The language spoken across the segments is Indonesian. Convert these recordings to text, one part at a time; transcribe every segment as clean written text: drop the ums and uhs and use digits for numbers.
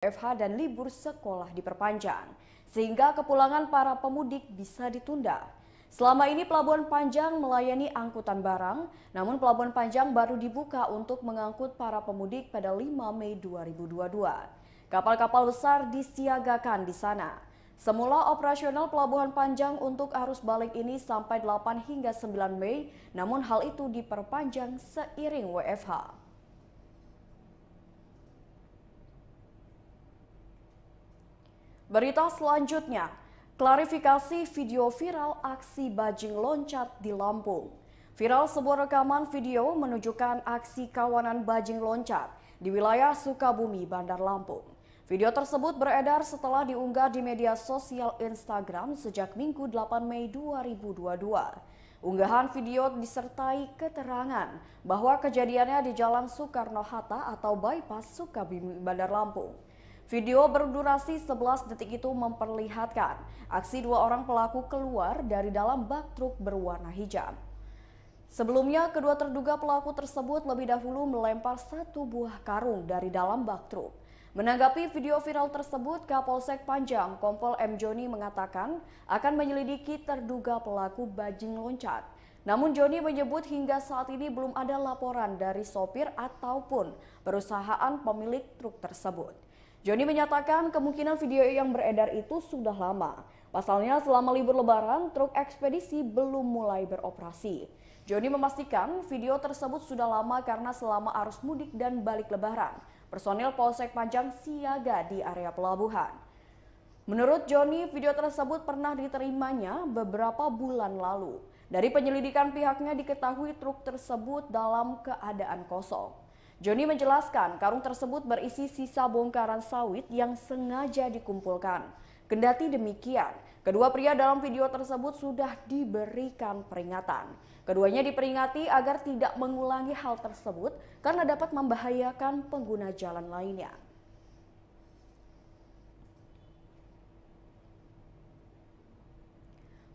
WFH dan libur sekolah diperpanjang, sehingga kepulangan para pemudik bisa ditunda. Selama ini Pelabuhan Panjang melayani angkutan barang, namun Pelabuhan Panjang baru dibuka untuk mengangkut para pemudik pada 5 Mei 2022. Kapal-kapal besar disiagakan di sana. Semula operasional Pelabuhan Panjang untuk arus balik ini sampai 8 hingga 9 Mei, namun hal itu diperpanjang seiring WFH. Berita selanjutnya, klarifikasi video viral aksi bajing loncat di Lampung. Viral sebuah rekaman video menunjukkan aksi kawanan bajing loncat di wilayah Sukabumi, Bandar Lampung. Video tersebut beredar setelah diunggah di media sosial Instagram sejak Minggu 8 Mei 2022. Unggahan video disertai keterangan bahwa kejadiannya di Jalan Soekarno-Hatta atau Bypass Sukabumi, Bandar Lampung. Video berdurasi 11 detik itu memperlihatkan aksi dua orang pelaku keluar dari dalam bak truk berwarna hijau. Sebelumnya, kedua terduga pelaku tersebut lebih dahulu melempar satu buah karung dari dalam bak truk. Menanggapi video viral tersebut, Kapolsek Panjang Kompol M. Joni mengatakan akan menyelidiki terduga pelaku bajing loncat. Namun Joni menyebut hingga saat ini belum ada laporan dari sopir ataupun perusahaan pemilik truk tersebut. Joni menyatakan kemungkinan video yang beredar itu sudah lama. Pasalnya selama libur lebaran, truk ekspedisi belum mulai beroperasi. Joni memastikan video tersebut sudah lama karena selama arus mudik dan balik lebaran, personil Polsek Panjang siaga di area pelabuhan. Menurut Joni, video tersebut pernah diterimanya beberapa bulan lalu. Dari penyelidikan pihaknya diketahui truk tersebut dalam keadaan kosong. Joni menjelaskan karung tersebut berisi sisa bongkaran sawit yang sengaja dikumpulkan. Kendati demikian, kedua pria dalam video tersebut sudah diberikan peringatan. Keduanya diperingati agar tidak mengulangi hal tersebut karena dapat membahayakan pengguna jalan lainnya.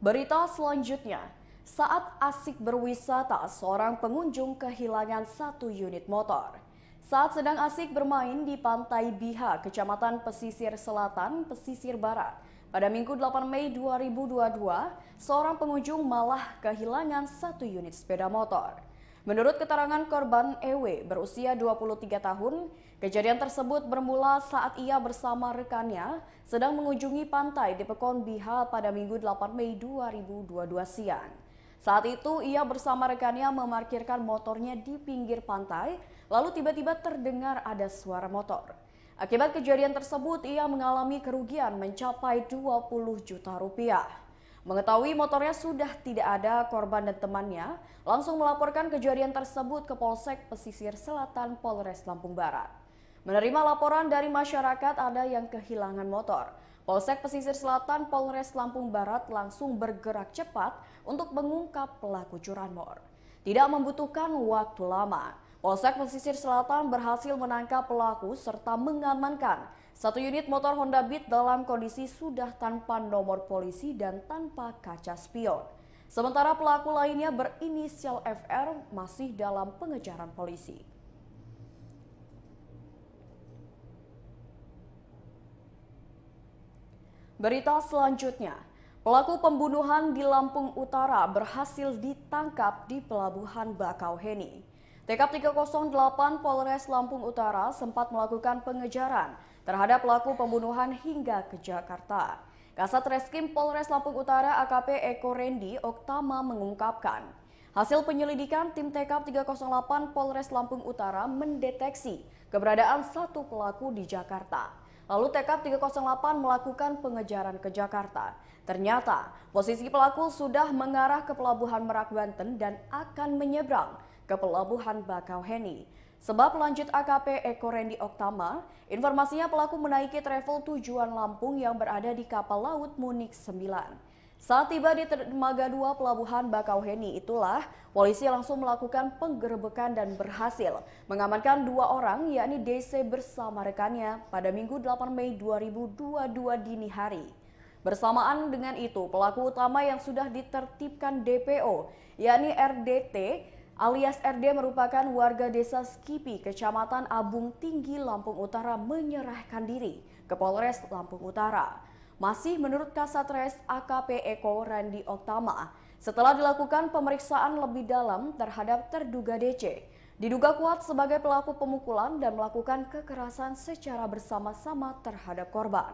Berita selanjutnya. Saat asik berwisata, seorang pengunjung kehilangan satu unit motor. Saat sedang asik bermain di Pantai Biha, Kecamatan Pesisir Selatan, Pesisir Barat, pada Minggu 8 Mei 2022, seorang pengunjung malah kehilangan satu unit sepeda motor. Menurut keterangan korban EW berusia 23 tahun, kejadian tersebut bermula saat ia bersama rekannya sedang mengunjungi pantai di Pekon Biha pada Minggu 8 Mei 2022 siang. Saat itu ia bersama rekannya memarkirkan motornya di pinggir pantai, lalu tiba-tiba terdengar ada suara motor. Akibat kejadian tersebut ia mengalami kerugian mencapai 20 juta rupiah. Mengetahui motornya sudah tidak ada, korban dan temannya langsung melaporkan kejadian tersebut ke Polsek Pesisir Selatan Polres Lampung Barat. Menerima laporan dari masyarakat ada yang kehilangan motor. Polsek Pesisir Selatan Polres Lampung Barat langsung bergerak cepat untuk mengungkap pelaku curanmor. Tidak membutuhkan waktu lama, Polsek Pesisir Selatan berhasil menangkap pelaku serta mengamankan satu unit motor Honda Beat dalam kondisi sudah tanpa nomor polisi dan tanpa kaca spion. Sementara pelaku lainnya berinisial FR masih dalam pengejaran polisi. Berita selanjutnya, pelaku pembunuhan di Lampung Utara berhasil ditangkap di Pelabuhan Bakauheni. TK 308 Polres Lampung Utara sempat melakukan pengejaran terhadap pelaku pembunuhan hingga ke Jakarta. Kasat Reskrim Polres Lampung Utara AKP Eko Rendi Oktama mengungkapkan, hasil penyelidikan tim TK 308 Polres Lampung Utara mendeteksi keberadaan satu pelaku di Jakarta. Lalu TK 308 melakukan pengejaran ke Jakarta. Ternyata posisi pelaku sudah mengarah ke Pelabuhan Merak Banten dan akan menyeberang ke Pelabuhan Bakauheni. Sebab lanjut AKP Eko Rendi Oktama, informasinya pelaku menaiki travel tujuan Lampung yang berada di kapal laut Munik 9. Saat tiba di dermaga 2 Pelabuhan Bakauheni itulah polisi langsung melakukan penggerebekan dan berhasil mengamankan dua orang yakni DC bersama rekannya pada Minggu 8 Mei 2022 dini hari. Bersamaan dengan itu pelaku utama yang sudah ditertibkan DPO yakni RDT alias RD merupakan warga desa Skipi, Kecamatan Abung Tinggi, Lampung Utara menyerahkan diri ke Polres Lampung Utara. Masih menurut Kasatres AKP Eko Randi Oktama, setelah dilakukan pemeriksaan lebih dalam terhadap terduga DC, diduga kuat sebagai pelaku pemukulan dan melakukan kekerasan secara bersama-sama terhadap korban.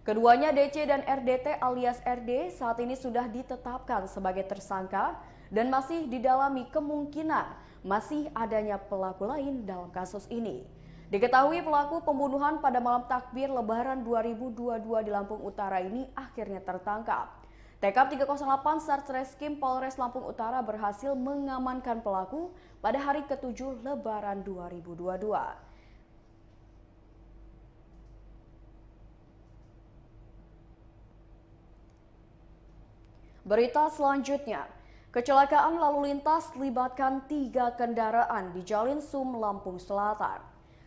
Keduanya DC dan RDT alias RD saat ini sudah ditetapkan sebagai tersangka dan masih didalami kemungkinan masih adanya pelaku lain dalam kasus ini. Diketahui pelaku pembunuhan pada malam takbir Lebaran 2022 di Lampung Utara ini akhirnya tertangkap. TK 308 Satreskrim Polres Lampung Utara berhasil mengamankan pelaku pada hari ke-7 Lebaran 2022. Berita selanjutnya, kecelakaan lalu lintas libatkan 3 kendaraan di Jalinsum, Lampung Selatan.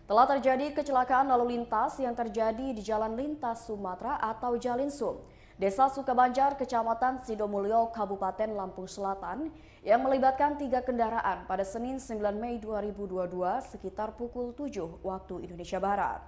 Telah terjadi kecelakaan lalu lintas yang terjadi di Jalan Lintas Sumatera atau Jalinsum, Desa Sukabanjar, Kecamatan Sidomulyo, Kabupaten Lampung Selatan, yang melibatkan 3 kendaraan pada Senin 9 Mei 2022 sekitar pukul 7 waktu Indonesia Barat.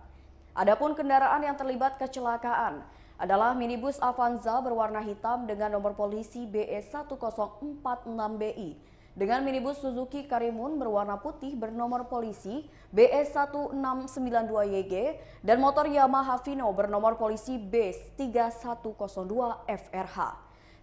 Adapun kendaraan yang terlibat kecelakaan adalah minibus Avanza berwarna hitam dengan nomor polisi BE1046BI dengan minibus Suzuki Karimun berwarna putih bernomor polisi BE1692YG dan motor Yamaha Vino bernomor polisi B3102FRH.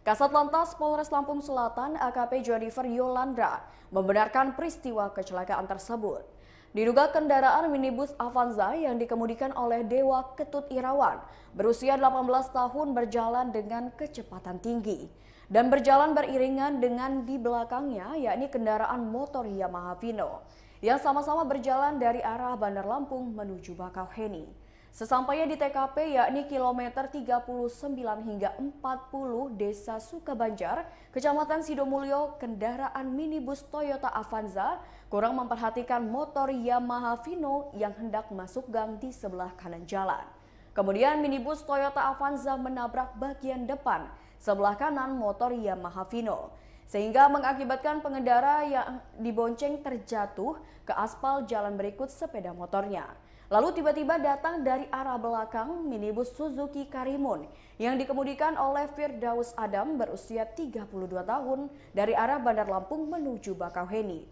Kasat Lantas Polres Lampung Selatan AKP Jennifer Yolandra membenarkan peristiwa kecelakaan tersebut. Diduga kendaraan minibus Avanza yang dikemudikan oleh Dewa Ketut Irawan berusia 18 tahun berjalan dengan kecepatan tinggi dan berjalan beriringan dengan di belakangnya yakni kendaraan motor Yamaha Vino yang sama-sama berjalan dari arah Bandar Lampung menuju Bakauheni. Sesampainya di TKP yakni kilometer 39 hingga 40 Desa Sukabanjar, Kecamatan Sidomulyo, kendaraan minibus Toyota Avanza kurang memperhatikan motor Yamaha Vino yang hendak masuk gang di sebelah kanan jalan. Kemudian minibus Toyota Avanza menabrak bagian depan sebelah kanan motor Yamaha Vino, sehingga mengakibatkan pengendara yang dibonceng terjatuh ke aspal jalan berikut sepeda motornya. Lalu tiba-tiba datang dari arah belakang minibus Suzuki Karimun yang dikemudikan oleh Firdaus Adam berusia 32 tahun dari arah Bandar Lampung menuju Bakauheni.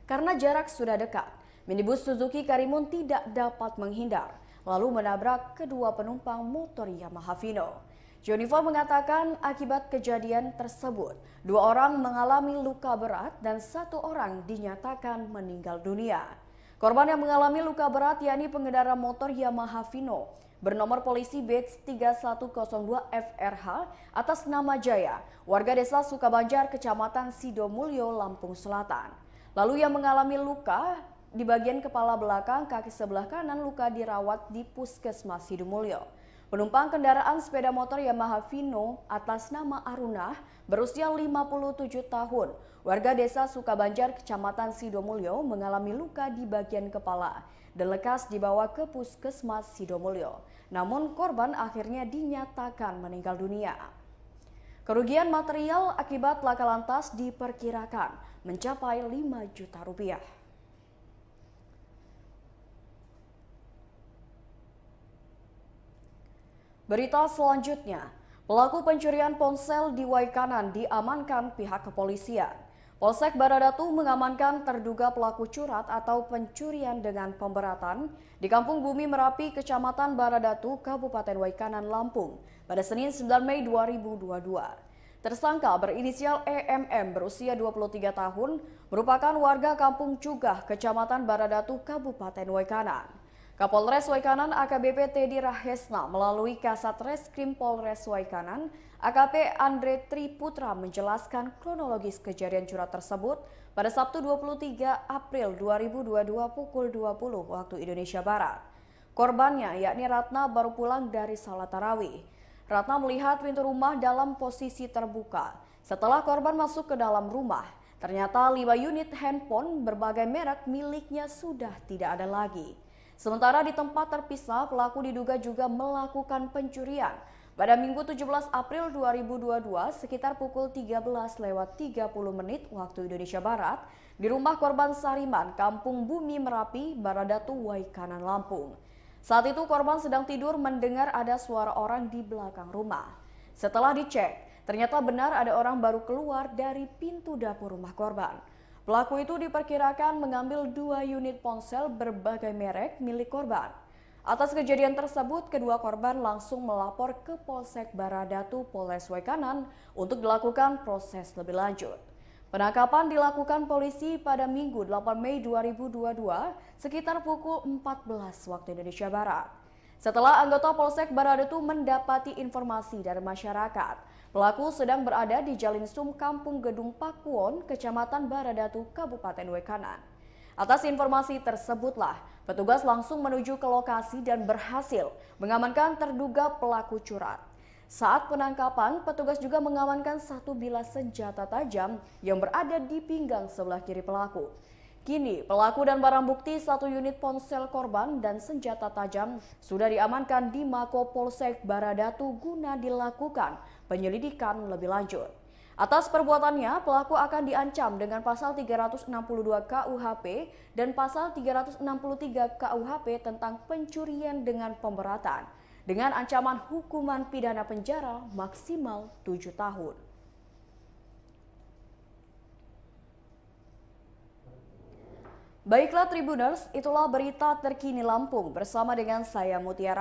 Karena jarak sudah dekat, minibus Suzuki Karimun tidak dapat menghindar, lalu menabrak kedua penumpang motor Yamaha Vino. Jennifer mengatakan akibat kejadian tersebut, 2 orang mengalami luka berat dan 1 orang dinyatakan meninggal dunia. Korban yang mengalami luka berat yakni pengendara motor Yamaha Vino bernomor polisi B3102FRH atas nama Jaya, warga desa Sukabanjar, Kecamatan Sidomulyo, Lampung Selatan. Lalu yang mengalami luka di bagian kepala belakang kaki sebelah kanan luka dirawat di Puskesmas Sidomulyo. Penumpang kendaraan sepeda motor Yamaha Vino atas nama Arunah berusia 57 tahun, warga desa Sukabanjar, Kecamatan Sidomulyo mengalami luka di bagian kepala dan lekas dibawa ke Puskesmas Sidomulyo. Namun korban akhirnya dinyatakan meninggal dunia. Kerugian material akibat laka lantas diperkirakan mencapai 5 juta rupiah. Berita selanjutnya, pelaku pencurian ponsel di Waikanan diamankan pihak kepolisian. Polsek Baradatu mengamankan terduga pelaku curat atau pencurian dengan pemberatan di Kampung Bumi Merapi, Kecamatan Baradatu, Kabupaten Waikanan, Lampung pada Senin 9 Mei 2022. Tersangka berinisial EMM berusia 23 tahun merupakan warga Kampung Cugah, Kecamatan Baradatu, Kabupaten Waikanan. Kapolres Waikanan AKBP Teddy Rahesna melalui Kasat Reskrim Polres Waikanan AKP Andre Triputra menjelaskan kronologis kejadian curat tersebut pada Sabtu 23 April 2022 pukul 20 waktu Indonesia Barat. Korbannya yakni Ratna baru pulang dari salat tarawih. Ratna melihat pintu rumah dalam posisi terbuka. Setelah korban masuk ke dalam rumah, ternyata 5 unit handphone berbagai merek miliknya sudah tidak ada lagi. Sementara di tempat terpisah, pelaku diduga juga melakukan pencurian Pada Minggu 17 April 2022 sekitar pukul 13:30 waktu Indonesia Barat di rumah korban Sariman, Kampung Bumi Merapi, Baradatu, Waikanan, Lampung. Saat itu korban sedang tidur mendengar ada suara orang di belakang rumah. Setelah dicek, ternyata benar ada orang baru keluar dari pintu dapur rumah korban. Pelaku itu diperkirakan mengambil 2 unit ponsel berbagai merek milik korban. Atas kejadian tersebut, kedua korban langsung melapor ke Polsek Baradatu, Polres Waikanan untuk dilakukan proses lebih lanjut. Penangkapan dilakukan polisi pada Minggu 8 Mei 2022 sekitar pukul 14 waktu Indonesia Barat. Setelah anggota Polsek Baradatu mendapati informasi dari masyarakat, pelaku sedang berada di Jalinsum Kampung Gedung Pakuwon, Kecamatan Baradatu, Kabupaten Waikanan. Atas informasi tersebutlah, petugas langsung menuju ke lokasi dan berhasil mengamankan terduga pelaku curat. Saat penangkapan, petugas juga mengamankan 1 bilah senjata tajam yang berada di pinggang sebelah kiri pelaku. Kini, pelaku dan barang bukti 1 unit ponsel korban dan senjata tajam sudah diamankan di Mako Polsek Baradatu guna dilakukan penyelidikan lebih lanjut. Atas perbuatannya, pelaku akan diancam dengan pasal 362 KUHP dan pasal 363 KUHP tentang pencurian dengan pemberatan, dengan ancaman hukuman pidana penjara maksimal 7 tahun. Baiklah Tribuners, itulah berita terkini Lampung bersama dengan saya Mutiara.